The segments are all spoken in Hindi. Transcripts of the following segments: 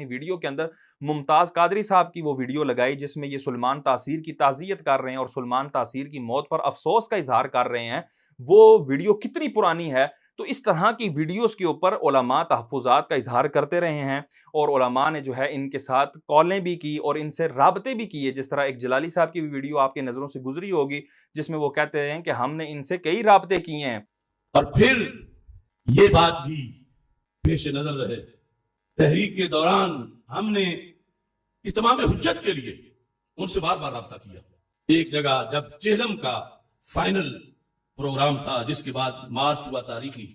वीडियो के अंदर मुमताज कादरी साहब की वो वीडियो लगाई जिसमें ये सुलेमान तासीर की ताज़ियत कर रहे हैं और सुलेमान तासीर की मौत पर अफसोस का इजहार कर रहे हैं। वो वीडियो कितनी पुरानी है। तो इस तरह की वीडियोस के ऊपर उलमा तहफ़्फ़ुज़ात का इजहार करते रहे हैं और उलमा ने जो है इनके साथ कॉलें भी की और इनसे राबते भी किए। जिस तरह एक जलाली साहब की भी वीडियो आपकी नज़रों से गुजरी होगी जिसमें वो कहते हैं कि हमने इनसे कई राबते किए हैं। और फिर ये बात भी पेश नजर रहे, तहरीक के दौरान हमने इत्माम हुज्जत के लिए उनसे बार बार राब्ता किया। एक जगह जब चेहलम का फाइनल प्रोग्राम था जिसके बाद मार्च हुआ तारीखी,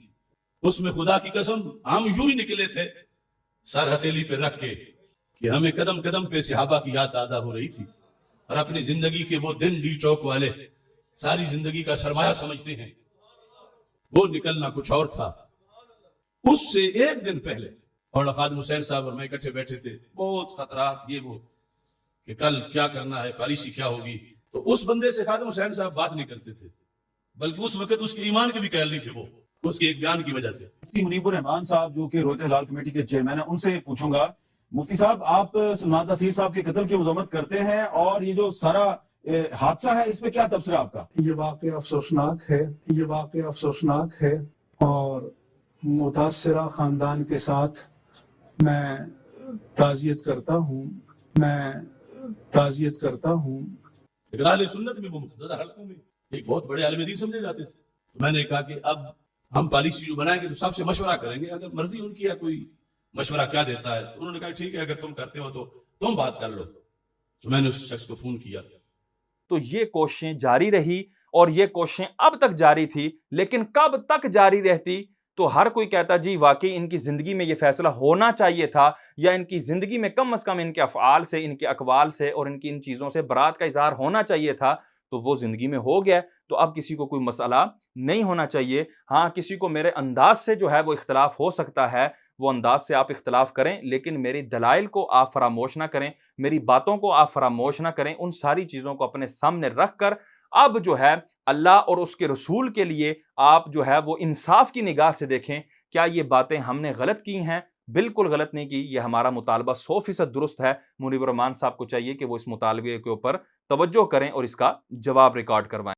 उसमें खुदा की कसम हम यूं ही निकले थे सर हथेली पे रख के कि हमें कदम कदम पे सहाबा की याद ताजा हो रही थी और अपनी जिंदगी के वो दिन डी चौक वाले सारी जिंदगी का सरमाया समझते हैं, वो निकलना कुछ और था। उससे एक दिन पहले और खादिम हुसैन साहब और मैं इकट्ठे बैठे थे, बहुत खतरात ये वो कि कल क्या करना है, पॉलिसी क्या होगी। तो उस बंदे से खादिम हुसैन साहब बात नहीं करते थे, बल्कि उस वक्त उसके ईमान के भी कहल नहीं थे, वो उसके एक बयान की वजह से। मुफ्ती मुनीबुर रहमान साहब जो कि रोते हिलाल कमेटी के चेयरमैन है, उनसे पूछूंगा, मुफ्ती साहब आप सुलेमान तासीर साहब के कत्ल की मजम्मत करते हैं और ये जो सारा हादसा है इस पे क्या तबसरा आपका? ये वाकया अफसोसनाक है, ये वाकया अफसोसनाक है और मुतासरा खानदान के साथ मैं ताज़ियत करता हूँ, मैं ताज़ियत करता हूँ। सुन्नत में मुक़्तदा हलकों में एक बहुत बड़े आलिम दीन समझे जाते थे। तो मैंने कहा कि अब हम पॉलिसी जो बनाएंगे तो सबसे मशवरा करेंगे, अगर मर्जी उनकी है कोई मशवरा क्या देता है। तो उन्होंने कहा ठीक है, अगर तुम करते हो तो तुम बात कर लो। तो मैंने उस शख्स को फोन किया। तो ये कोशिशें जारी रही और ये कोशिशें अब तक जारी थी, लेकिन कब तक जारी रहती? तो हर कोई कहता जी वाकई इनकी जिंदगी में ये फैसला होना चाहिए था, या इनकी जिंदगी में कम से कम इनके अफ़आल से, इनके अक़वाल से और इनकी इन चीज़ों से बरात का इज़हार होना चाहिए था। तो वो जिंदगी में हो गया, तो अब किसी को कोई मसला नहीं होना चाहिए। हाँ, किसी को मेरे अंदाज से जो है वो इख्तलाफ हो सकता है, वो अंदाज से आप इख्तलाफ करें, लेकिन मेरी दलाइल को आप फरामोश ना करें, मेरी बातों को आप फरामोश ना करें। उन सारी चीज़ों को अपने सामने रख कर अब जो है अल्लाह और उसके रसूल के लिए आप जो है वो इंसाफ की निगाह से देखें। क्या ये बातें हमने गलत की हैं? बिल्कुल गलत नहीं की। ये हमारा मुतालबा 100% दुरुस्त है। मुनीबुर रहमान साहब को चाहिए कि वो इस मुतालबे के ऊपर तवज्जो करें और इसका जवाब रिकॉर्ड करवाएं।